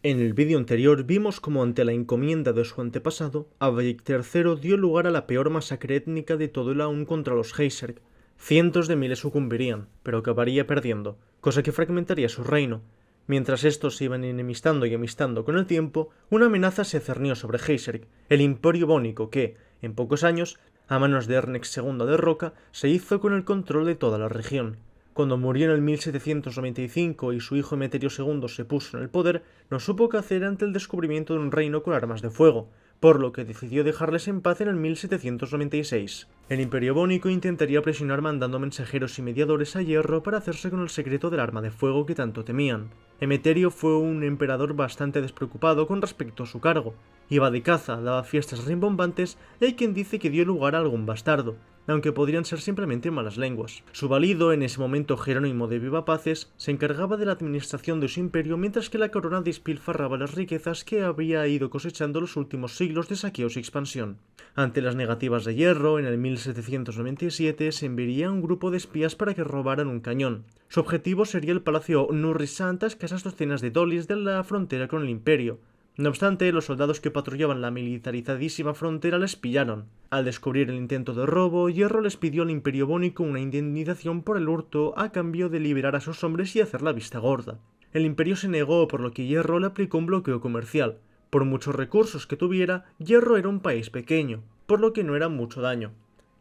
En el vídeo anterior vimos como ante la encomienda de su antepasado, Abhayik III dio lugar a la peor masacre étnica de todo el Aun contra los Heiserk. Cientos de miles sucumbirían, pero acabaría perdiendo, cosa que fragmentaría su reino. Mientras estos se iban enemistando y amistando con el tiempo, una amenaza se cernió sobre Heiserk, el Imperio Bónico que, en pocos años, a manos de Ernex II de Roca, se hizo con el control de toda la región. Cuando murió en el 1795 y su hijo Emeterio II se puso en el poder, no supo qué hacer ante el descubrimiento de un reino con armas de fuego, por lo que decidió dejarles en paz en el 1796. El Imperio Bónico intentaría presionar mandando mensajeros y mediadores a Hierro para hacerse con el secreto del arma de fuego que tanto temían. Emeterio fue un emperador bastante despreocupado con respecto a su cargo. Iba de caza, daba fiestas rimbombantes y hay quien dice que dio lugar a algún bastardo, aunque podrían ser simplemente malas lenguas. Su valido, en ese momento Jerónimo de Vivapaces, se encargaba de la administración de su imperio mientras que la corona despilfarraba las riquezas que había ido cosechando los últimos siglos de saqueos y expansión. Ante las negativas de Hierro, en el 1797 se enviaría un grupo de espías para que robaran un cañón. Su objetivo sería el palacio Nurri-Sant a escasas docenas de dolis de la frontera con el imperio. No obstante, los soldados que patrullaban la militarizadísima frontera les pillaron. Al descubrir el intento de robo, Hierro les pidió al Imperio Bónico una indemnización por el hurto a cambio de liberar a sus hombres y hacer la vista gorda. El imperio se negó, por lo que Hierro le aplicó un bloqueo comercial. Por muchos recursos que tuviera, Hierro era un país pequeño, por lo que no era mucho daño.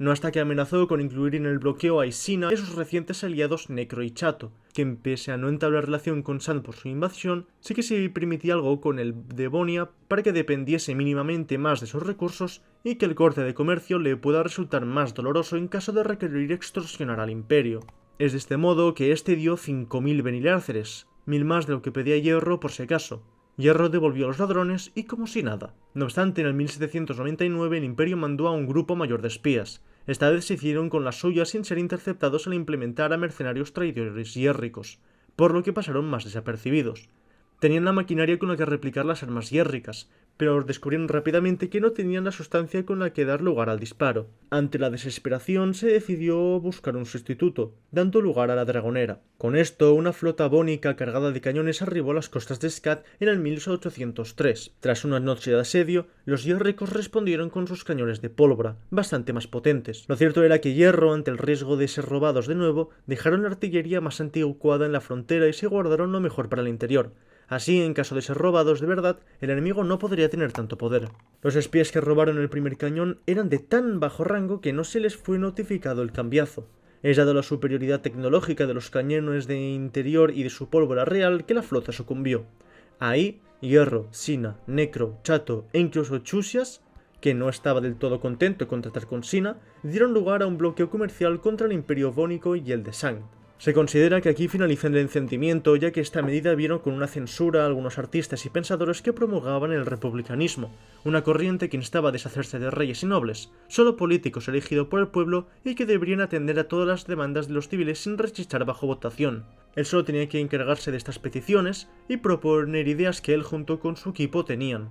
No hasta que amenazó con incluir en el bloqueo a Isina y sus recientes aliados Necro y Chato, que pese a no entablar relación con Sant por su invasión, sí que se permitía algo con el de Bonia para que dependiese mínimamente más de sus recursos y que el corte de comercio le pueda resultar más doloroso en caso de requerir extorsionar al imperio. Es de este modo que este dio 5.000 benilárceres, 1.000 más de lo que pedía Hierro por si acaso. Hierro devolvió a los ladrones y como si nada. No obstante, en el 1799 el imperio mandó a un grupo mayor de espías. Esta vez se hicieron con la suya sin ser interceptados al implementar a mercenarios traidores hiérricos, por lo que pasaron más desapercibidos. Tenían la maquinaria con la que replicar las armas hiérricas, pero descubrieron rápidamente que no tenían la sustancia con la que dar lugar al disparo. Ante la desesperación se decidió buscar un sustituto, dando lugar a la Dragonera. Con esto, una flota bónica cargada de cañones arribó a las costas de Skat en el 1803. Tras una noche de asedio, los hiérricos respondieron con sus cañones de pólvora, bastante más potentes. Lo cierto era que Hierro, ante el riesgo de ser robados de nuevo, dejaron la artillería más anticuada en la frontera y se guardaron lo mejor para el interior. Así, en caso de ser robados de verdad, el enemigo no podría tener tanto poder. Los espías que robaron el primer cañón eran de tan bajo rango que no se les fue notificado el cambiazo. Es dado la superioridad tecnológica de los cañones de interior y de su pólvora real que la flota sucumbió. Ahí, Hierro, Sina, Necro, Chato e incluso Chusias, que no estaba del todo contento con tratar con Sina, dieron lugar a un bloqueo comercial contra el Imperio Bónico y el de Sang. Se considera que aquí finaliza el encendimiento, ya que esta medida vieron con una censura a algunos artistas y pensadores que promulgaban el republicanismo, una corriente que instaba a deshacerse de reyes y nobles, solo políticos elegidos por el pueblo y que deberían atender a todas las demandas de los civiles sin rechichar bajo votación. Él solo tenía que encargarse de estas peticiones y proponer ideas que él junto con su equipo tenían.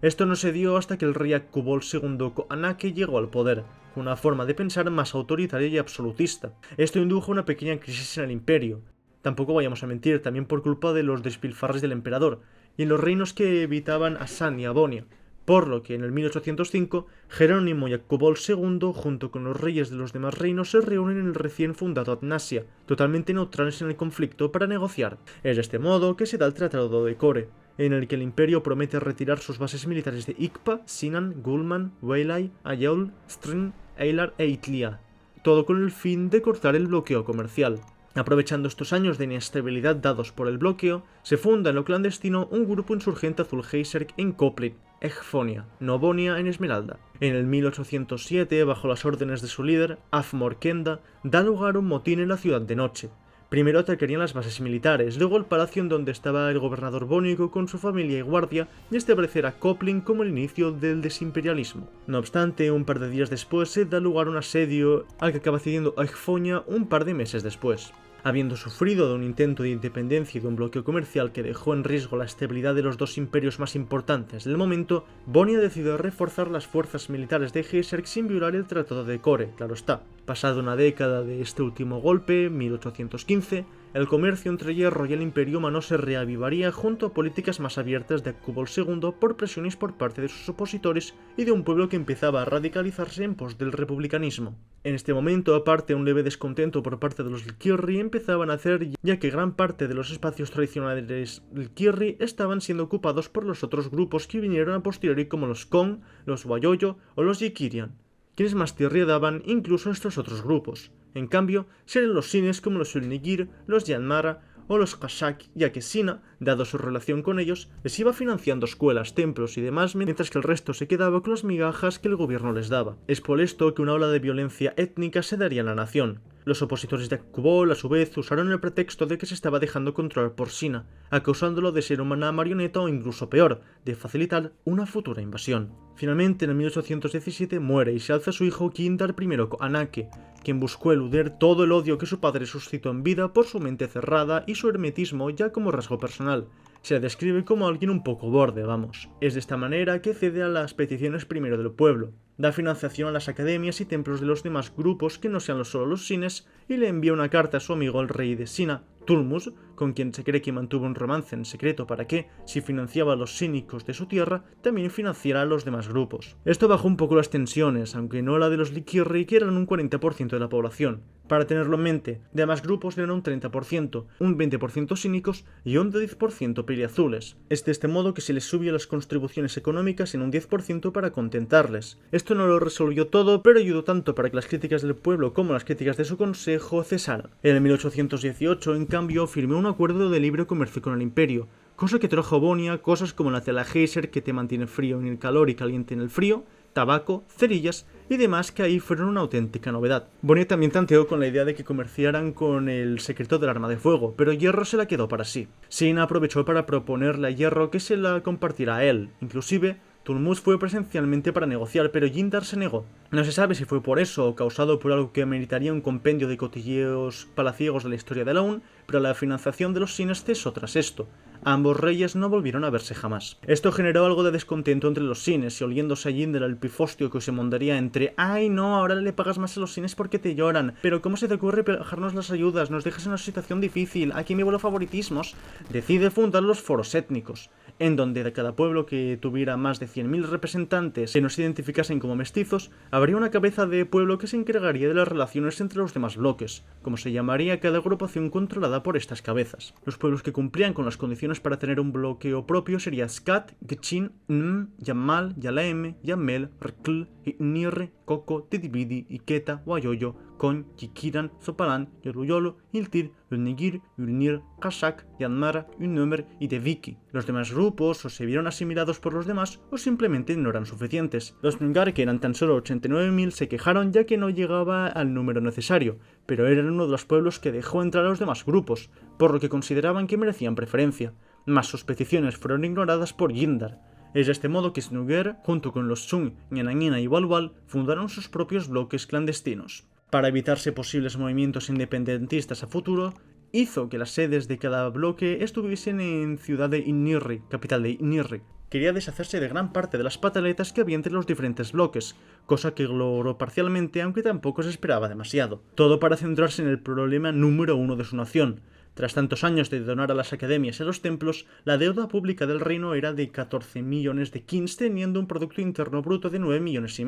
Esto no se dio hasta que el rey Akubol II Koanake llegó al poder, con una forma de pensar más autoritaria y absolutista. Esto indujo una pequeña crisis en el imperio. Tampoco vayamos a mentir, también por culpa de los despilfarres del emperador, y en los reinos que evitaban a San y a Bonia. Por lo que en el 1805, Jerónimo y Akubol II, junto con los reyes de los demás reinos, se reúnen en el recién fundado Atnasia, totalmente neutrales en el conflicto, para negociar. Es de este modo que se da el Tratado de Kore, en el que el imperio promete retirar sus bases militares de Ikpa, Sinan, Gulman, Weilai, Ayaul, Strin, Eilar e Itlia, todo con el fin de cortar el bloqueo comercial. Aprovechando estos años de inestabilidad dados por el bloqueo, se funda en lo clandestino un grupo insurgente azul Heiserk en Koplin, Egfonia, Nobonia en Esmeralda. En el 1807, bajo las órdenes de su líder, Afmor Kenda, da lugar un motín en la ciudad de noche. Primero atacarían las bases militares, luego el palacio en donde estaba el gobernador bónico con su familia y guardia, y establecerá Koplin como el inicio del desimperialismo. No obstante, un par de días después se da lugar a un asedio al que acaba cediendo Egfonia un par de meses después. Habiendo sufrido de un intento de independencia y de un bloqueo comercial que dejó en riesgo la estabilidad de los dos imperios más importantes del momento, Bonia decidió reforzar las fuerzas militares de Heiserk sin violar el Tratado de Kore, claro está. Pasada una década de este último golpe, 1815, el comercio entre Hierro y el Imperio Humano se reavivaría junto a políticas más abiertas de Aqubol II por presiones por parte de sus opositores y de un pueblo que empezaba a radicalizarse en pos del republicanismo. En este momento, aparte un leve descontento por parte de los Lkirri empezaban a hacer, ya que gran parte de los espacios tradicionales Lkirri estaban siendo ocupados por los otros grupos que vinieron a posteriori como los Kong, los Wayoyo o los Yikirian, quienes más tierra daban incluso a estos otros grupos. En cambio, serían los Sines como los Ulnigir, los Yanmara o los Kashak, ya que Sina, dado su relación con ellos, les iba financiando escuelas, templos y demás, mientras que el resto se quedaba con las migajas que el gobierno les daba. Es por esto que una ola de violencia étnica se daría en la nación. Los opositores de Aqubol, a su vez, usaron el pretexto de que se estaba dejando controlar por Sina, acusándolo de ser una marioneta o incluso peor, de facilitar una futura invasión. Finalmente, en 1817 muere y se alza su hijo Kindar I Anake, quien buscó eludir todo el odio que su padre suscitó en vida por su mente cerrada y su hermetismo ya como rasgo personal. Se le describe como alguien un poco borde, vamos. Es de esta manera que cede a las peticiones primero del pueblo, da financiación a las academias y templos de los demás grupos que no sean solo los Sines y le envía una carta a su amigo el rey de Sina, Tulmus, con quien se cree que mantuvo un romance en secreto para que, si financiaba a los cínicos de su tierra, también financiara a los demás grupos. Esto bajó un poco las tensiones, aunque no la de los Lkirri, que eran un 40% de la población. Para tenerlo en mente, de ambos grupos eran un 30%, un 20% cínicos y un 10% peliazules. Es de este modo que se les subió las contribuciones económicas en un 10% para contentarles. Esto no lo resolvió todo, pero ayudó tanto para que las críticas del pueblo como las críticas de su consejo cesaran. En el 1818, en cambio, firmó un acuerdo de libre comercio con el imperio, cosa que trajo a Bonia cosas como la tela geyser que te mantiene frío en el calor y caliente en el frío, tabaco, cerillas y demás que ahí fueron una auténtica novedad. Bonia también tanteó con la idea de que comerciaran con el secreto del arma de fuego, pero Hierro se la quedó para sí. Sina aprovechó para proponerle a Hierro que se la compartiera a él, inclusive Tulmus fue presencialmente para negociar, pero Yindar se negó. No se sabe si fue por eso o causado por algo que meritaría un compendio de cotilleos palaciegos de la historia de Laun, pero la financiación de los Sines cesó tras esto. Ambos reyes no volvieron a verse jamás. Esto generó algo de descontento entre los Sines y oliéndose a Yindar el pifostio que se montaría entre «Ay no, ahora le pagas más a los Sines porque te lloran, pero ¿cómo se te ocurre bajarnos las ayudas? Nos dejas en una situación difícil, aquí me vuelo favoritismos». Decide fundar los foros étnicos, en donde de cada pueblo que tuviera más de 100.000 representantes que no se identificasen como mestizos, habría una cabeza de pueblo que se encargaría de las relaciones entre los demás bloques, como se llamaría cada agrupación controlada por estas cabezas. Los pueblos que cumplían con las condiciones para tener un bloqueo propio serían Skat, Gchin, Nm, Yamal, Yalaeme, Yamel, Rkl, Nirre, Koko, Tidibidi, Iketa, Wayoyo, Kon, Yikiran, Zopalan, Yoruyolo, Iltir, Ulnigir, Ulnir, Kashak, Yanmara, Unnumber y Deviki. Los demás grupos o se vieron asimilados por los demás o simplemente no eran suficientes. Los Nungar, que eran tan solo 89.000, se quejaron ya que no llegaba al número necesario, pero eran uno de los pueblos que dejó entrar a los demás grupos, por lo que consideraban que merecían preferencia. Mas sus peticiones fueron ignoradas por Yindar. Es de este modo que Snuger, junto con los Sung, Ñananina y Walwal, fundaron sus propios bloques clandestinos. Para evitarse posibles movimientos independentistas a futuro, hizo que las sedes de cada bloque estuviesen en ciudad de Inirri, capital de Inirri. Quería deshacerse de gran parte de las pataletas que había entre los diferentes bloques, cosa que logró parcialmente, aunque tampoco se esperaba demasiado. Todo para centrarse en el problema número uno de su nación. Tras tantos años de donar a las academias y a los templos, la deuda pública del reino era de 14 millones de kins, teniendo un Producto Interno Bruto de 9,5 millones.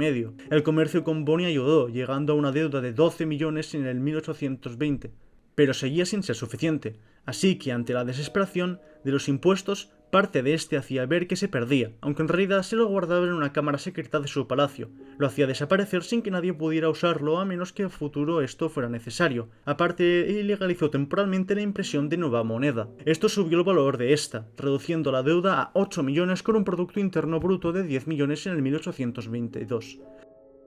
El comercio con Bonia ayudó, llegando a una deuda de 12 millones en el 1820, pero seguía sin ser suficiente, así que ante la desesperación de los impuestos, parte de este hacía ver que se perdía, aunque en realidad se lo guardaba en una cámara secreta de su palacio. Lo hacía desaparecer sin que nadie pudiera usarlo a menos que a futuro esto fuera necesario. Aparte, ilegalizó temporalmente la impresión de nueva moneda. Esto subió el valor de esta, reduciendo la deuda a 8 millones con un Producto Interno Bruto de 10 millones en el 1822.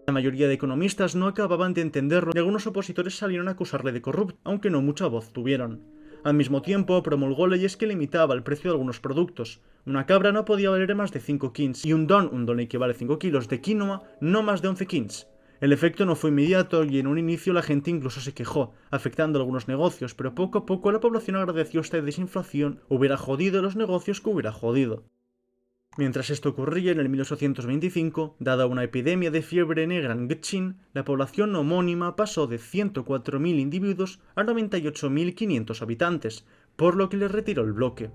La mayoría de economistas no acababan de entenderlo y algunos opositores salieron a acusarle de corrupto, aunque no mucha voz tuvieron. Al mismo tiempo, promulgó leyes que limitaban el precio de algunos productos. Una cabra no podía valer más de 5 kins y un don equivale a 5 kilos de quinoa, no más de 11 kins. El efecto no fue inmediato y en un inicio la gente incluso se quejó, afectando algunos negocios, pero poco a poco la población agradeció esta desinflación, hubiera jodido los negocios que hubiera jodido. Mientras esto ocurría, en el 1825, dada una epidemia de fiebre negra en Gchin, la población homónima pasó de 104.000 individuos a 98.500 habitantes, por lo que les retiró el bloque.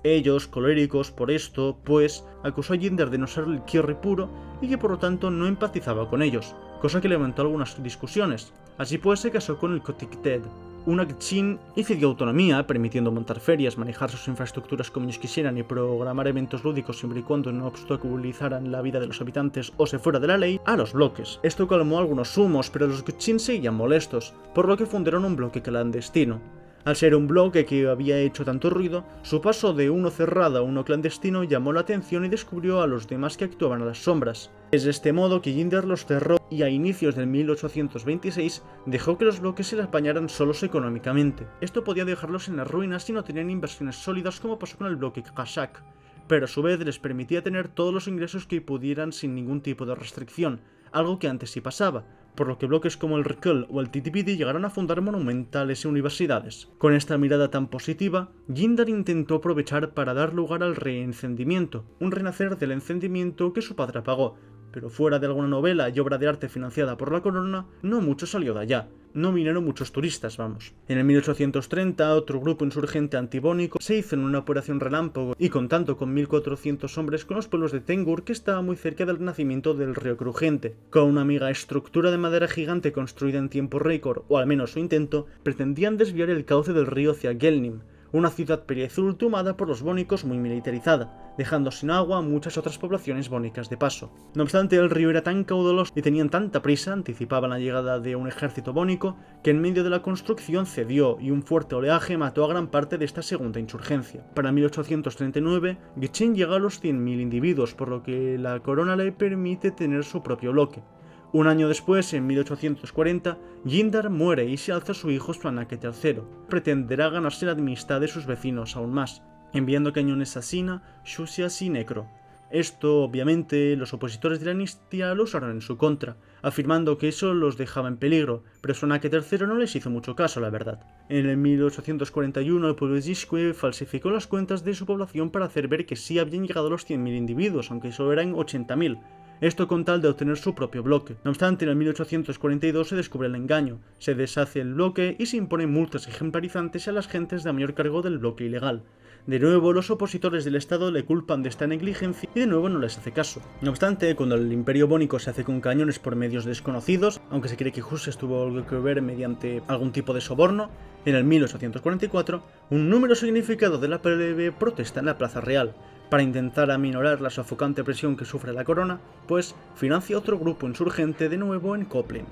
Ellos, coléricos por esto, pues, acusó a Jinder de no ser el Kierri puro y que por lo tanto no empatizaba con ellos, cosa que levantó algunas discusiones. Así pues se casó con el Kotikted, una Gchin, y cedió autonomía, permitiendo montar ferias, manejar sus infraestructuras como ellos quisieran y programar eventos lúdicos siempre y cuando no obstaculizaran la vida de los habitantes o se fuera de la ley, a los bloques. Esto calmó algunos humos, pero los Gchin seguían molestos, por lo que fundaron un bloque clandestino. Al ser un bloque que había hecho tanto ruido, su paso de uno cerrado a uno clandestino llamó la atención y descubrió a los demás que actuaban a las sombras. Es de este modo que Jinder los cerró y a inicios del 1826 dejó que los bloques se les apañaran solos económicamente. Esto podía dejarlos en las ruinas si no tenían inversiones sólidas como pasó con el bloque Kashak, pero a su vez les permitía tener todos los ingresos que pudieran sin ningún tipo de restricción, algo que antes sí pasaba, por lo que bloques como el Rikl o el Titipidi llegaron a fundar monumentales universidades. Con esta mirada tan positiva, Jinder intentó aprovechar para dar lugar al reencendimiento, un renacer del encendimiento que su padre apagó, pero fuera de alguna novela y obra de arte financiada por la corona, no mucho salió de allá. No vinieron muchos turistas, vamos. En el 1830, otro grupo insurgente antibónico se hizo en una operación relámpago y contando con 1.400 hombres con los pueblos de Tengur, que estaba muy cerca del nacimiento del río Crujiente. Con una mega estructura de madera gigante construida en tiempo récord, o al menos su intento, pretendían desviar el cauce del río hacia Gelnim, una ciudad periazul tomada por los bónicos muy militarizada, dejando sin agua a muchas otras poblaciones bónicas de paso. No obstante, el río era tan caudaloso y tenían tanta prisa, anticipaban la llegada de un ejército bónico, que en medio de la construcción cedió y un fuerte oleaje mató a gran parte de esta segunda insurgencia. Para 1839, Gchin llega a los 100.000 individuos, por lo que la corona le permite tener su propio bloque. Un año después, en 1840, Jinder muere y se alza su hijo Svanake III. Pretenderá ganarse la amistad de sus vecinos aún más, enviando cañones a Sina, Shusias y Necro. Esto, obviamente, los opositores de la dinastía lo usaron en su contra, afirmando que eso los dejaba en peligro, pero Svanake III no les hizo mucho caso, la verdad. En el 1841, el pueblo de Zishque falsificó las cuentas de su población para hacer ver que sí habían llegado a los 100.000 individuos, aunque solo eran 80.000. Esto con tal de obtener su propio bloque. No obstante, en el 1842 se descubre el engaño, se deshace el bloque y se imponen multas ejemplarizantes a las gentes de mayor cargo del bloque ilegal. De nuevo, los opositores del Estado le culpan de esta negligencia y de nuevo no les hace caso. No obstante, cuando el Imperio Bónico se hace con cañones por medios desconocidos, aunque se cree que Hus tuvo algo que ver mediante algún tipo de soborno, en el 1844, un número significado de la plebe protesta en la Plaza Real. Para intentar aminorar la sofocante presión que sufre la corona, pues financia otro grupo insurgente de nuevo en Koplin.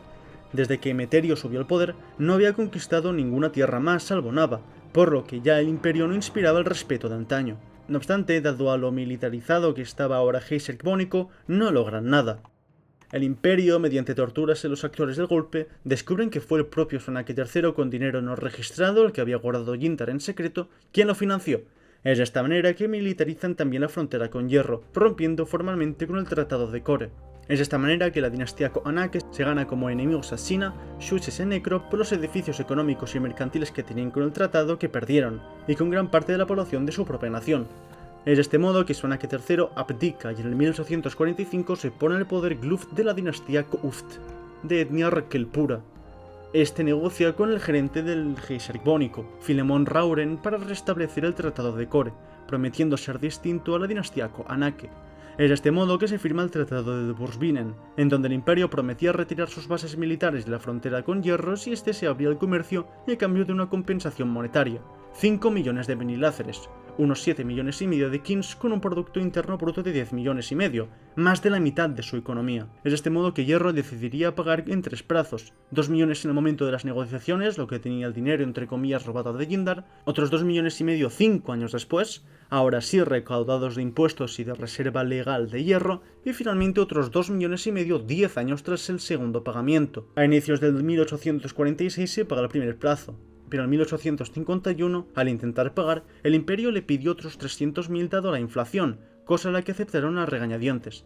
Desde que Emeterio subió al poder, no había conquistado ninguna tierra más salvo Nava, por lo que ya el imperio no inspiraba el respeto de antaño. No obstante, dado a lo militarizado que estaba ahora Heiserk Bónico, no logran nada. El imperio, mediante torturas en los actores del golpe, descubren que fue el propio Svanake III con dinero no registrado, el que había guardado Jinder en secreto, quien lo financió. Es de esta manera que militarizan también la frontera con Hierro, rompiendo formalmente con el Tratado de Kore. Es de esta manera que la dinastía Kohanake se gana como enemigos a Sina, Shuses y Necro por los edificios económicos y mercantiles que tenían con el tratado que perdieron, y con gran parte de la población de su propia nación. Es de este modo que Svanake III abdica y en el 1845 se pone en el poder Gluft de la dinastía Kouft, de etnia Rekel pura. Este negocia con el gerente del Heiserk Bónico, Filemón Rauren, para restablecer el Tratado de Kore, prometiendo ser distinto a la dinastía Kohanake. Es de este modo que se firma el Tratado de Bursvinen, en donde el imperio prometía retirar sus bases militares de la frontera con Hierro si este se abría al comercio y a cambio de una compensación monetaria, 5 millones de beniláceres, unos 7 millones y medio de kins con un producto interno bruto de 10 millones y medio, más de la mitad de su economía. Es de este modo que Hierro decidiría pagar en 3 plazos, 2 millones en el momento de las negociaciones, lo que tenía el dinero entre comillas robado de Jinder, otros 2 millones y medio 5 años después, ahora sí recaudados de impuestos y de reserva legal de Hierro, y finalmente otros 2 millones y medio 10 años tras el segundo pagamiento. A inicios del 1846 se paga el primer plazo, pero en 1851, al intentar pagar, el imperio le pidió otros 300.000 dado la inflación, cosa a la que aceptaron a regañadientes.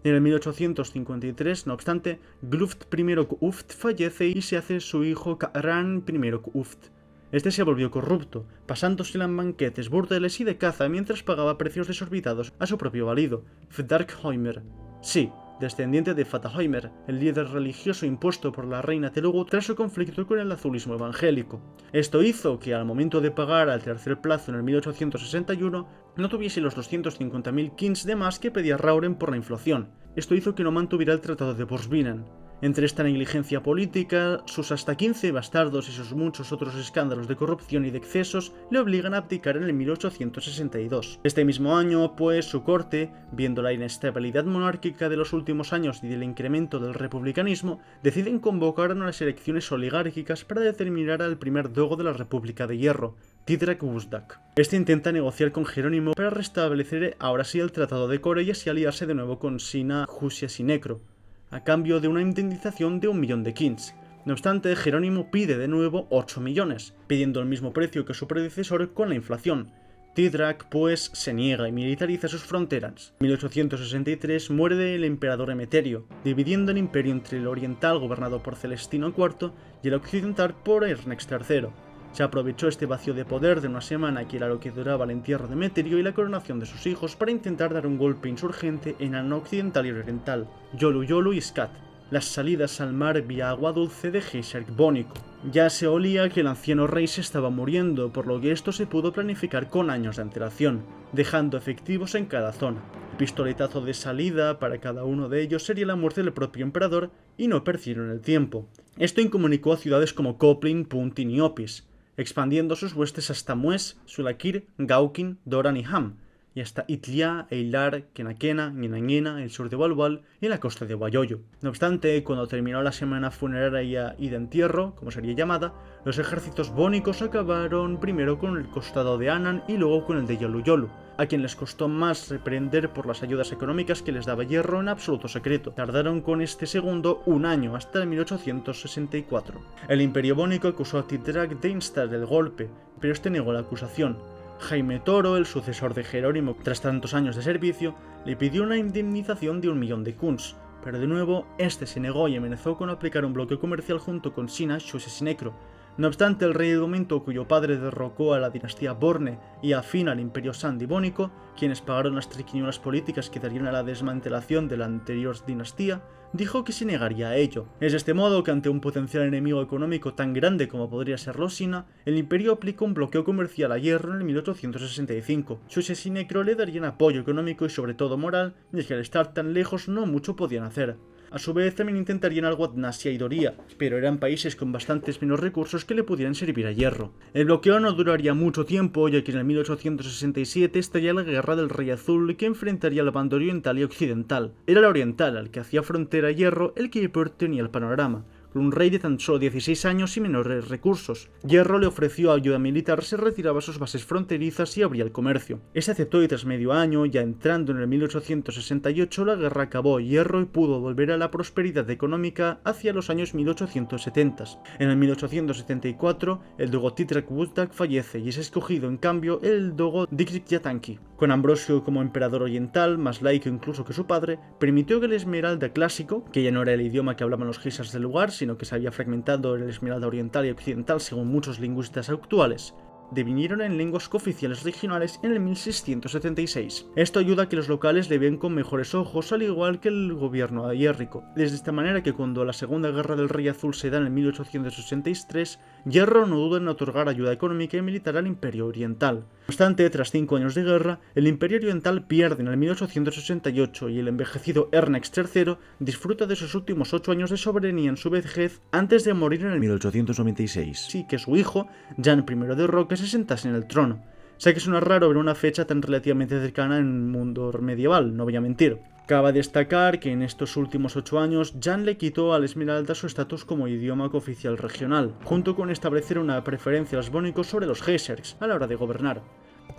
En el 1853, no obstante, Gluft I Kouft fallece y se hace su hijo Ka'ran I Kouft. Este se volvió corrupto, pasándosela en banquetes, burdeles y de caza mientras pagaba precios desorbitados a su propio valido, Fdarkheimer. Sí, descendiente de Fataheimer, el líder religioso impuesto por la reina Telugu tras su conflicto con el azulismo evangélico. Esto hizo que al momento de pagar al tercer plazo en el 1861 no tuviese los 250.000 kins de más que pedía Rauren por la inflación. Esto hizo que no mantuviera el tratado de Borsviken. Entre esta negligencia política, sus hasta 15 bastardos y sus muchos otros escándalos de corrupción y de excesos le obligan a abdicar en el 1862. Este mismo año, pues, su corte, viendo la inestabilidad monárquica de los últimos años y el incremento del republicanismo, deciden convocar unas elecciones oligárquicas para determinar al primer dogo de la República de Hierro, Tidrak Uzdak. Este intenta negociar con Jerónimo para restablecer ahora sí el Tratado de Corellas y aliarse de nuevo con Sina Xusia-Sinecro, a cambio de una indemnización de 1 millón de kins. No obstante, Jerónimo pide de nuevo 8 millones, pidiendo el mismo precio que su predecesor con la inflación. Tidrak, pues, se niega y militariza sus fronteras. En 1863 muere el emperador Emeterio, dividiendo el imperio entre el oriental gobernado por Celestino IV y el occidental por Ernest III. Se aprovechó este vacío de poder de una semana que era lo que duraba el entierro de Emeterio y la coronación de sus hijos para intentar dar un golpe insurgente en el occidental y oriental, Yolu y Skat, las salidas al mar vía agua dulce de Heiserk Bónico. Ya se olía que el anciano rey se estaba muriendo, por lo que esto se pudo planificar con años de antelación, dejando efectivos en cada zona. El pistoletazo de salida para cada uno de ellos sería la muerte del propio emperador y no perdieron el tiempo. Esto incomunicó a ciudades como Koplin, Puntin y Opis, expandiendo sus huestes hasta Mues, Sulakir, Gaukin, Doran y Ham, y hasta Itlia, Eilar, Kenakena, Nyenanyena, el sur de Walwal y la costa de Wayoyo. No obstante, cuando terminó la semana funeraria y de entierro, como sería llamada, los ejércitos bónicos acabaron primero con el costado de Anan y luego con el de Yolu, a quien les costó más reprender por las ayudas económicas que les daba Hierro en absoluto secreto. Tardaron con este segundo 1 año, hasta el 1864. El imperio bónico acusó a Tidrak de instar el golpe, pero este negó la acusación. Jaime Toro, el sucesor de Jerónimo tras tantos años de servicio, le pidió una indemnización de 1 millón de kuns, pero de nuevo este se negó y amenazó con aplicar un bloqueo comercial junto con Sina Xusia-Sinecro. No obstante, el rey de momento, cuyo padre derrocó a la dinastía Borne y afín al imperio sandibónico, quienes pagaron las triquiñuelas políticas que darían a la desmantelación de la anterior dinastía, dijo que se negaría a ello. Es de este modo que ante un potencial enemigo económico tan grande como podría ser Sina, el imperio aplicó un bloqueo comercial a Hierro en el 1865. Xusia-Sinecro le darían apoyo económico y sobre todo moral, ya que al estar tan lejos no mucho podían hacer. A su vez también intentarían algo Adnasia y Doría, pero eran países con bastantes menos recursos que le pudieran servir a Hierro. El bloqueo no duraría mucho tiempo, ya que en el 1867 estaría la Guerra del Rey Azul, que enfrentaría al bando oriental y occidental. Era el oriental, al que hacía frontera Hierro, el que peor tenía el panorama, con un rey de tan solo 16 años y menores recursos. Hierro le ofreció ayuda militar si retiraba sus bases fronterizas y abría el comercio. Este aceptó y tras medio año, ya entrando en el 1868, la guerra acabó y Hierro pudo volver a la prosperidad económica hacia los años 1870. En el 1874, el dogo Tidrak Uzdak fallece y es escogido en cambio el dogo Dikrik Yatanki. Con Ambrosio como emperador oriental, más laico incluso que su padre, permitió que el esmeralda clásico, que ya no era el idioma que hablaban los geishas del lugar, sino que se había fragmentado el esmeralda oriental y occidental según muchos lingüistas actuales, devinieron en lenguas cooficiales regionales en el 1676. Esto ayuda a que los locales le vean con mejores ojos, al igual que el gobierno ayérrico. Es de esta manera que cuando la Segunda Guerra del Rey Azul se da en el 1883, Hierro no duda en otorgar ayuda económica y militar al Imperio Oriental. No obstante, tras 5 años de guerra, el Imperio Oriental pierde en el 1888 y el envejecido Ernest III disfruta de sus últimos 8 años de soberanía en su vejez antes de morir en el 1896. Sí, que su hijo, Jan I de Roque, se sentase en el trono. Sé que suena raro ver una fecha tan relativamente cercana en un mundo medieval, no voy a mentir. Cabe destacar que en estos últimos 8 años, Jan le quitó al esmeralda su estatus como idioma cooficial regional, junto con establecer una preferencia a los bónicos sobre los heiserks a la hora de gobernar.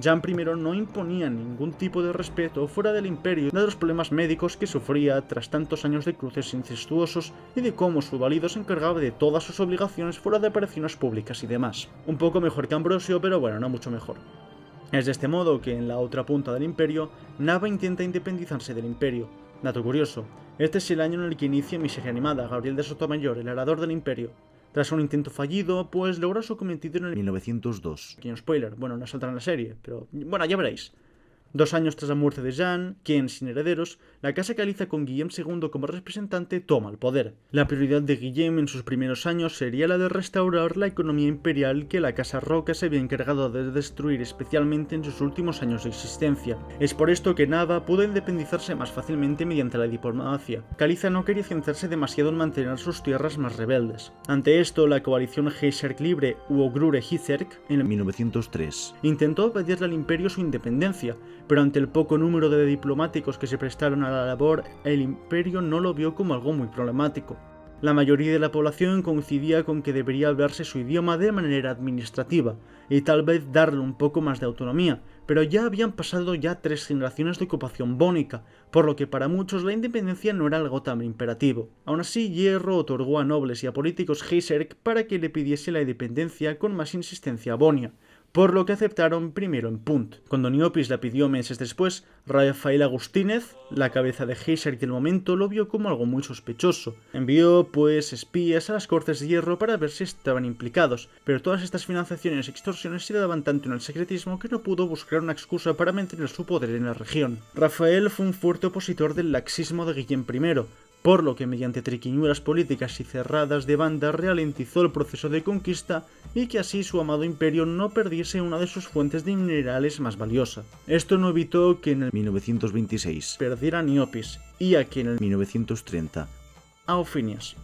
Jan I no imponía ningún tipo de respeto fuera del imperio, de los problemas médicos que sufría tras tantos años de cruces incestuosos y de cómo su valido se encargaba de todas sus obligaciones fuera de apariciones públicas y demás. Un poco mejor que Ambrosio, pero bueno, no mucho mejor. Es de este modo que en la otra punta del imperio, Nava intenta independizarse del imperio. Dato curioso, este es el año en el que inicia mi serie animada, Gabriel de Sotomayor, el heredero del imperio. Tras un intento fallido, pues logró su cometido en el 1902. Pequeño spoiler, bueno, no saldrá en la serie, pero bueno, ya veréis. 2 años tras la muerte de Jean, quien, sin herederos, la casa caliza con Guillem II como representante toma el poder. La prioridad de Guillem en sus primeros años sería la de restaurar la economía imperial que la casa Roca se había encargado de destruir, especialmente en sus últimos años de existencia. Es por esto que Nava pudo independizarse más fácilmente mediante la diplomacia. Caliza no quería centrarse demasiado en mantener sus tierras más rebeldes. Ante esto, la coalición Heiserk Libre u Ogrure Hizerk en 1903 intentó pedirle al imperio su independencia, pero ante el poco número de diplomáticos que se prestaron a la labor, el imperio no lo vio como algo muy problemático. La mayoría de la población coincidía con que debería hablarse su idioma de manera administrativa, y tal vez darle un poco más de autonomía, pero ya habían pasado 3 generaciones de ocupación bónica, por lo que para muchos la independencia no era algo tan imperativo. Aún así, Hierro otorgó a nobles y a políticos Heiserk para que le pidiese la independencia con más insistencia a Bonia, por lo que aceptaron primero en Punt. Cuando Niopis la pidió meses después, Rafael Agustínez, la cabeza de Heiserk del momento, lo vio como algo muy sospechoso. Envió, pues, espías a las Cortes de Hierro para ver si estaban implicados, pero todas estas financiaciones y extorsiones se le daban tanto en el secretismo que no pudo buscar una excusa para mantener su poder en la región. Rafael fue un fuerte opositor del laxismo de Guillem I, por lo que mediante triquiñuelas políticas y cerradas de banda ralentizó el proceso de conquista y que así su amado imperio no perdiese una de sus fuentes de minerales más valiosa. Esto no evitó que en el 1926 perdiera a Niopis y a que en el 1930 a Ofinias.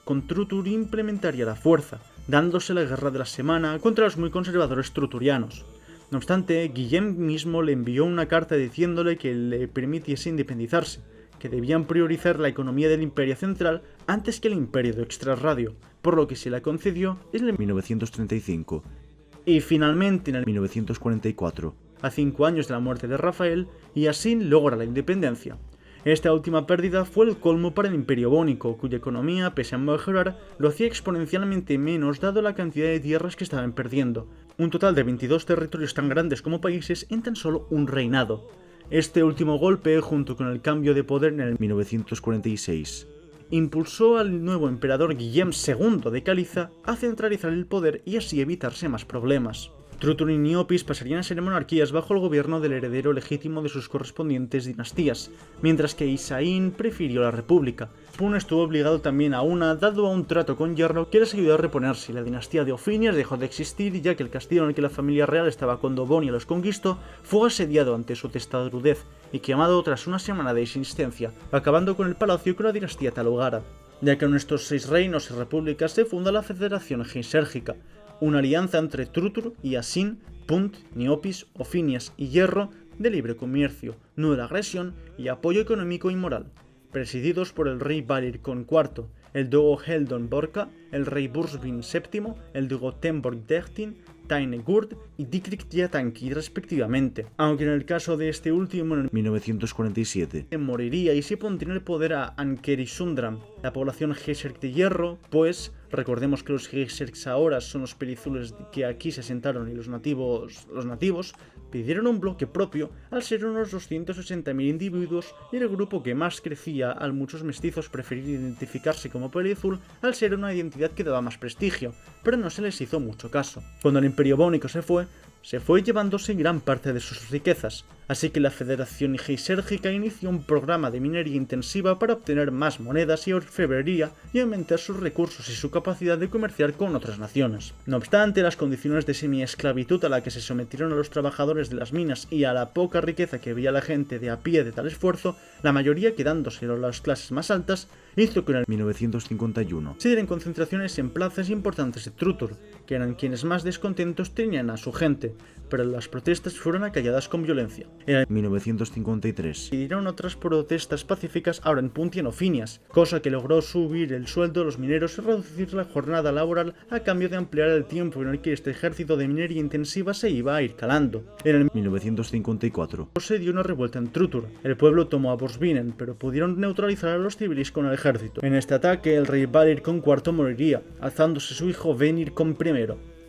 Con Trutur implementaría la fuerza, dándose la guerra de la semana contra los muy conservadores truturianos. No obstante, Guillem mismo le envió una carta diciéndole que le permitiese independizarse, que debían priorizar la economía del Imperio Central antes que el Imperio de Extrarradio, por lo que se la concedió en el 1935 y finalmente en el 1944, a 5 años de la muerte de Rafael, y así logra la independencia. Esta última pérdida fue el colmo para el Imperio Bónico, cuya economía, pese a mejorar, lo hacía exponencialmente menos dado la cantidad de tierras que estaban perdiendo, un total de 22 territorios tan grandes como países en tan solo un reinado. Este último golpe, junto con el cambio de poder en el 1946, impulsó al nuevo emperador Guillem II de Caliza a centralizar el poder y así evitarse más problemas. Trutur y Niopis pasarían a ser monarquías bajo el gobierno del heredero legítimo de sus correspondientes dinastías, mientras que Isaín prefirió la república. Pun estuvo obligado también a una, dado a un trato con Hierro que les ayudó a reponerse, y la dinastía de Ofinias dejó de existir, ya que el castillo en el que la familia real estaba cuando Bonia los conquistó fue asediado ante su testarudez y quemado tras una semana de insistencia, acabando con el palacio que la dinastía talogara. Ya que en estos 6 reinos y repúblicas se funda la Federación Heisérgica, una alianza entre Trutur y Asin, Punt, Niopis, Ofinias y Hierro de libre comercio, no de agresión y apoyo económico y moral, presididos por el rey Valircon IV, el Dogo Heldon Borca, el rey Bursvin VII, el Dogo Temborg Dechtin, Taine Gurd y Dikrik Diatanki respectivamente, aunque en el caso de este último en 1947 moriría y se pondría en el poder a Ankerisundram, la población Heiserk de Hierro, pues recordemos que los Heiserks ahora son los pelizules que aquí se asentaron y los nativos pidieron un bloque propio al ser unos 260.000 individuos y el grupo que más crecía al muchos mestizos preferir identificarse como pelizul al ser una identidad que daba más prestigio, pero no se les hizo mucho caso. Cuando el Imperio Bónico se fue llevándose gran parte de sus riquezas, así que la Federación Heisérgica inició un programa de minería intensiva para obtener más monedas y orfebrería y aumentar sus recursos y su capacidad de comerciar con otras naciones. No obstante, las condiciones de semi-esclavitud a la que se sometieron a los trabajadores de las minas y a la poca riqueza que veía la gente de a pie de tal esfuerzo, la mayoría quedándose en las clases más altas, hizo que en el 1951 se dieran concentraciones en plazas importantes de Trutur, que eran quienes más descontentos tenían a su gente, pero las protestas fueron acalladas con violencia. En 1953 y dieron otras protestas pacíficas ahora en Punt y en Ofinias, cosa que logró subir el sueldo de los mineros y reducir la jornada laboral a cambio de ampliar el tiempo en el que este ejército de minería intensiva se iba a ir calando. En el 1954 se dio una revuelta en Trutur. El pueblo tomó a Borsvinen, pero pudieron neutralizar a los civiles con el ejército. En este ataque el rey Valircon IV moriría, alzándose su hijo Venircon I.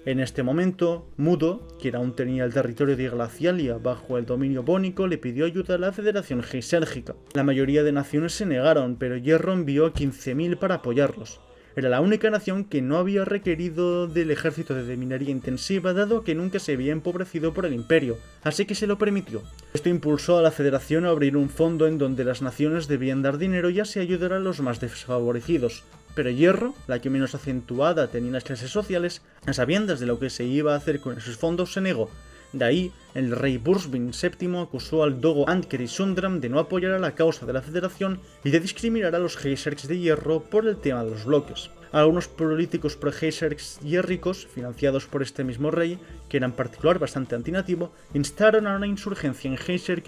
En este momento, Mudo, quien aún tenía el territorio de Glacialia bajo el dominio bónico, le pidió ayuda a la Federación Heisérgica. La mayoría de naciones se negaron, pero Hierro envió a 15.000 para apoyarlos. Era la única nación que no había requerido del ejército de minería intensiva, dado que nunca se había empobrecido por el imperio, así que se lo permitió. Esto impulsó a la Federación a abrir un fondo en donde las naciones debían dar dinero y así ayudar a los más desfavorecidos. Pero Hierro, la que menos acentuada tenía las clases sociales, a sabiendas de lo que se iba a hacer con esos fondos, se negó. De ahí, el rey Bursvin VII acusó al dogo Ankeri Sundram de no apoyar a la causa de la Federación y de discriminar a los Geysers de Hierro por el tema de los bloques. Algunos políticos pro-Geysers hierricos, financiados por este mismo rey, que era en particular bastante antinativo, instaron a una insurgencia en Geyser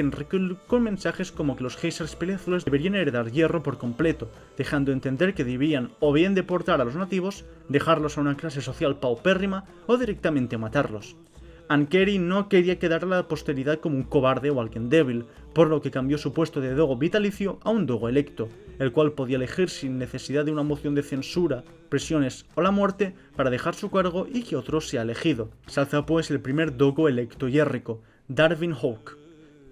con mensajes como que los Geysers peliazules deberían heredar Hierro por completo, dejando entender que debían o bien deportar a los nativos, dejarlos a una clase social paupérrima o directamente matarlos. Ankeri no quería quedar a la posteridad como un cobarde o alguien débil, por lo que cambió su puesto de dogo vitalicio a un dogo electo, el cual podía elegir sin necesidad de una moción de censura, presiones o la muerte para dejar su cargo y que otro sea elegido. Se alza pues el primer dogo electo hierrico, Darvin Hawk,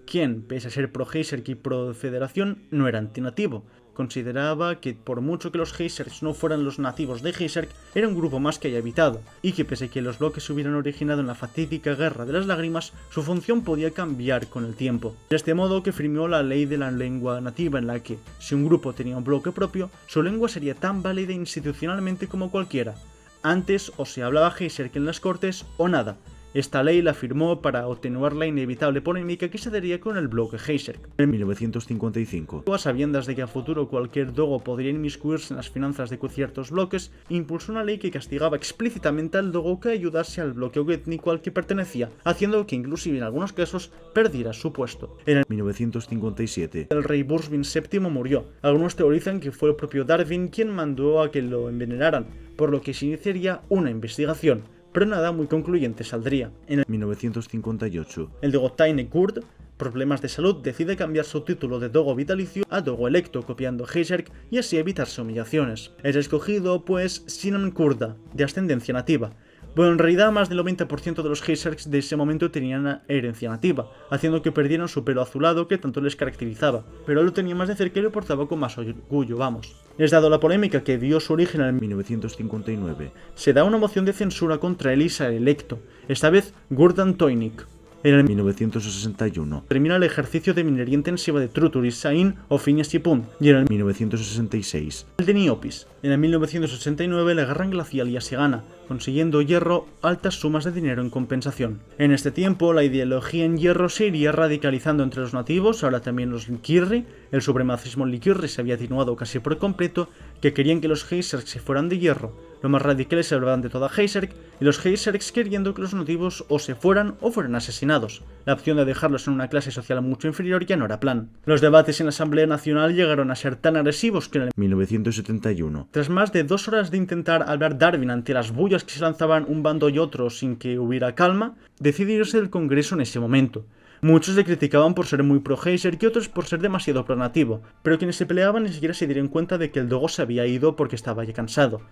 quien, pese a ser pro-Geyser y pro-Federación, no era antinativo. Consideraba que por mucho que los Geysers no fueran los nativos de Geyser, era un grupo más que haya habitado, y que pese a que los bloques se hubieran originado en la fatídica Guerra de las Lágrimas, su función podía cambiar con el tiempo. De este modo que firmó la ley de la lengua nativa, en la que, si un grupo tenía un bloque propio, su lengua sería tan válida institucionalmente como cualquiera. Antes o se hablaba Geyser en las cortes o nada. Esta ley la firmó para atenuar la inevitable polémica que se daría con el bloque Geyser. En 1955. A sabiendas de que a futuro cualquier dogo podría inmiscuirse en las finanzas de ciertos bloques, impulsó una ley que castigaba explícitamente al dogo que ayudase al bloque étnico al que pertenecía, haciendo que inclusive en algunos casos perdiera su puesto. En 1957. el rey Bursvin VII murió. Algunos teorizan que fue el propio Darwin quien mandó a que lo envenenaran, por lo que se iniciaría una investigación. Pero nada muy concluyente saldría. En 1958. el dogo Taine Kurd, problemas de salud, decide cambiar su título de dogo vitalicio a dogo electo, copiando Geyser y así evitarse humillaciones. Es escogido, pues, Sinan Kurda, de ascendencia nativa. Bueno, en realidad más del 90% de los Geysers de ese momento tenían herencia nativa, haciendo que perdieran su pelo azulado que tanto les caracterizaba, pero él lo tenía más de cerca y lo portaba con más orgullo, vamos. Es dado la polémica que dio su origen en 1959. se da una moción de censura contra Elisa el electo, esta vez Gurdan Toynik. En el 1961. termina el ejercicio de minería intensiva de Truturis Sain o Phineas Yipun, y en el 1966. de Niopis. En el 1989 la guerra glacial ya se gana, consiguiendo Hierro altas sumas de dinero en compensación. En este tiempo la ideología en Hierro se iría radicalizando entre los nativos, ahora también los Liquirri. El supremacismo Liquirri se había atenuado casi por completo, que querían que los Geysers se fueran de Hierro. Los más radicales se hablaban de toda Geyser, y los Geysers queriendo que los nativos o se fueran o fueran asesinados. La opción de dejarlos en una clase social mucho inferior ya no era plan. Los debates en la Asamblea Nacional llegaron a ser tan agresivos que en el 1971. tras más de 2 horas de intentar hablar Darwin ante las bullas que se lanzaban un bando y otro sin que hubiera calma, decidió irse del Congreso en ese momento. Muchos le criticaban por ser muy pro-Geyser y otros por ser demasiado pro-nativo, pero quienes se peleaban ni siquiera se dieron cuenta de que el dogo se había ido porque estaba ya cansado.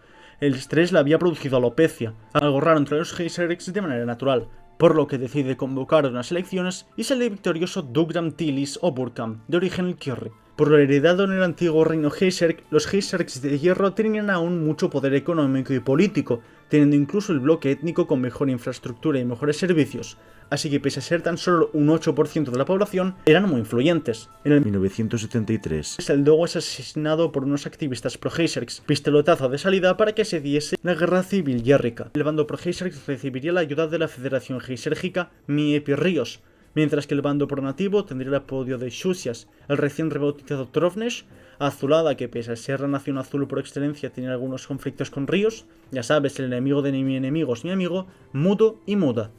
El estrés le había producido alopecia, algo raro entre los Geysers de manera natural, por lo que decide convocar unas elecciones y sale victorioso Dugram Tilis o Burkam, de origen Liquirri. Por lo heredado en el antiguo reino Geyser, los Geysers de Hierro tenían aún mucho poder económico y político, teniendo incluso el bloque étnico con mejor infraestructura y mejores servicios, así que pese a ser tan solo un 8% de la población, eran muy influyentes. En el 1973. el dogo es asesinado por unos activistas pro-Geysers, pistoletazo de salida para que se diese la guerra civil hierrica. El bando pro-Geysers recibiría la ayuda de la Federación Geysérgica Miepirríos, mientras que el bando pro-nativo tendría el apoyo de Xuxias, el recién rebautizado Trovnesh, Azulada, que pese a ser la nación azul por excelencia tenía algunos conflictos con ríos, ya sabes, el enemigo de mi enemigo es mi amigo, Mudo y Muda.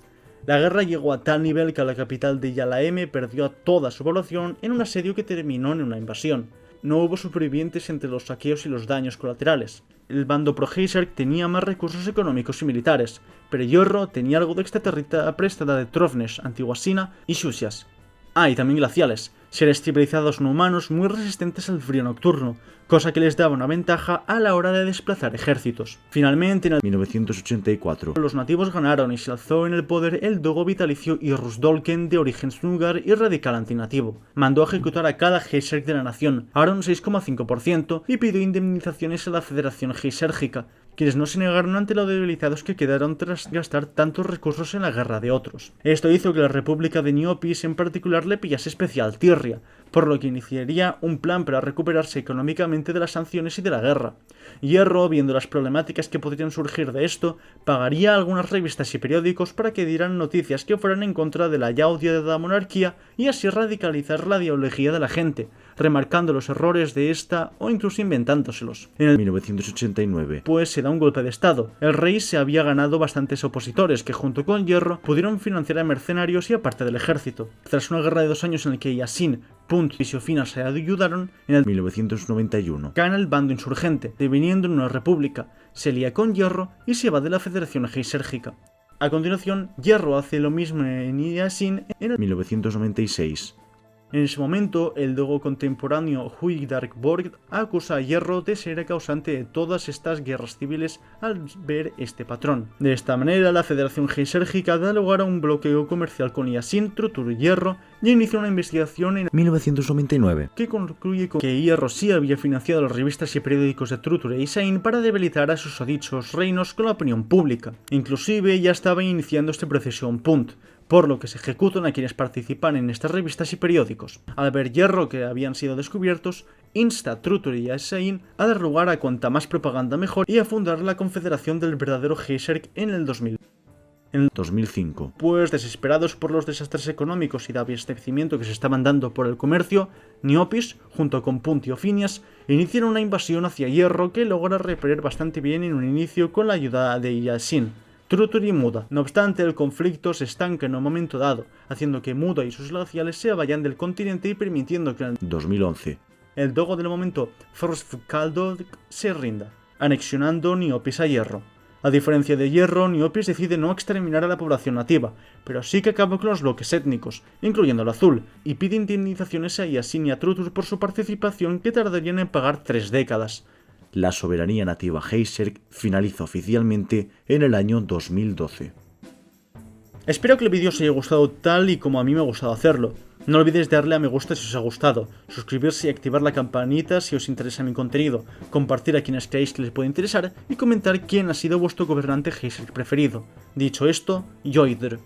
La guerra llegó a tal nivel que la capital de Yalaeme perdió a toda su población en un asedio que terminó en una invasión. No hubo supervivientes entre los saqueos y los daños colaterales. El bando pro-Geyser tenía más recursos económicos y militares, pero Hierro tenía algo de extraterrita prestada de Trovnesh, Antigua Sina y Xuxias. Ah, y también glaciales. seres civilizados no humanos muy resistentes al frío nocturno, cosa que les daba una ventaja a la hora de desplazar ejércitos. Finalmente, en el 1984, los nativos ganaron y se alzó en el poder el dogo vitalicio Irrus Dolken, de origen snúgar y radical antinativo. Mandó a ejecutar a cada Heiserk de la nación, ahora un 6,5%, y pidió indemnizaciones a la Federación Heisérgica, quienes no se negaron ante lo debilitados que quedaron tras gastar tantos recursos en la guerra de otros. Esto hizo que la República de Niopis en particular le pillase especial tirria, por lo que iniciaría un plan para recuperarse económicamente de las sanciones y de la guerra. Hierro, viendo las problemáticas que podrían surgir de esto, pagaría a algunas revistas y periódicos para que dieran noticias que fueran en contra de la ya odiada monarquía y así radicalizar la ideología de la gente, remarcando los errores de esta o incluso inventándoselos. En el 1989, pues se da un golpe de estado. El rey se había ganado bastantes opositores que junto con Hierro pudieron financiar a mercenarios y a parte del ejército. Tras una guerra de 2 años en la que Yasin, Punt y Siofina se ayudaron, en el 1991, gana el bando insurgente, deviniendo en una república, se lía con Hierro y se va de la Federación Heisérgica. A continuación, Hierro hace lo mismo en Yasin en el 1996, En ese momento, el dogo contemporáneo Huigdark Borg acusa a Hierro de ser el causante de todas estas guerras civiles al ver este patrón. De esta manera, la Federación Heisérgica da lugar a un bloqueo comercial con Yasin, Trutur y Hierro y inicia una investigación en 1999, que concluye con que Hierro sí había financiado las revistas y periódicos de Trutur e Isain para debilitar a sus dichos reinos con la opinión pública. Inclusive ya estaba iniciando este proceso en Punt, por lo que se ejecutan a quienes participan en estas revistas y periódicos. Al ver Hierro que habían sido descubiertos, insta a Trutur y a Isain a dar lugar a cuanta más propaganda mejor y a fundar la Confederación del verdadero Heiserk en el 2000. En 2005, Pues desesperados por los desastres económicos y de abastecimiento que se estaban dando por el comercio, Niopis, junto con Punt y Ofinias, iniciaron una invasión hacia Hierro que logra repeler bastante bien en un inicio con la ayuda de Yasin, Trutur y Muda. No obstante, el conflicto se estanca en un momento dado, haciendo que Muda y sus glaciales se vayan del continente y permitiendo que 2011, el dogo del momento, Frostfkaldok, se rinda, anexionando Niopis a Hierro. A diferencia de Hierro, Niopis decide no exterminar a la población nativa, pero sí que acaba con los bloques étnicos, incluyendo el azul, y pide indemnizaciones a Yasin y a Trutur por su participación que tardarían en pagar 3 décadas. la soberanía nativa Heiserk finaliza oficialmente en el año 2012. Espero que el vídeo os haya gustado tal y como a mí me ha gustado hacerlo. No olvidéis darle a me gusta si os ha gustado, suscribirse y activar la campanita si os interesa mi contenido, compartir a quienes creáis que les puede interesar y comentar quién ha sido vuestro gobernante Heiserk preferido. Dicho esto, Yoidr.